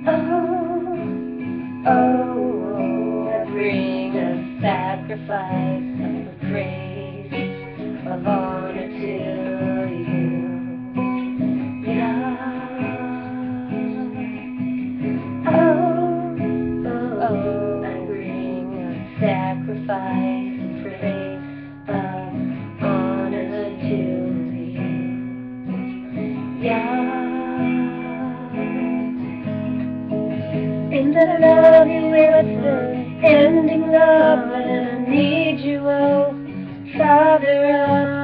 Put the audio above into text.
Oh, oh, I bring a sacrifice of praise, of honor to you, Yah. Oh, I bring a sacrifice of praise, of honor to you, Yah. And I love you with the ending love, and I need you, oh Father of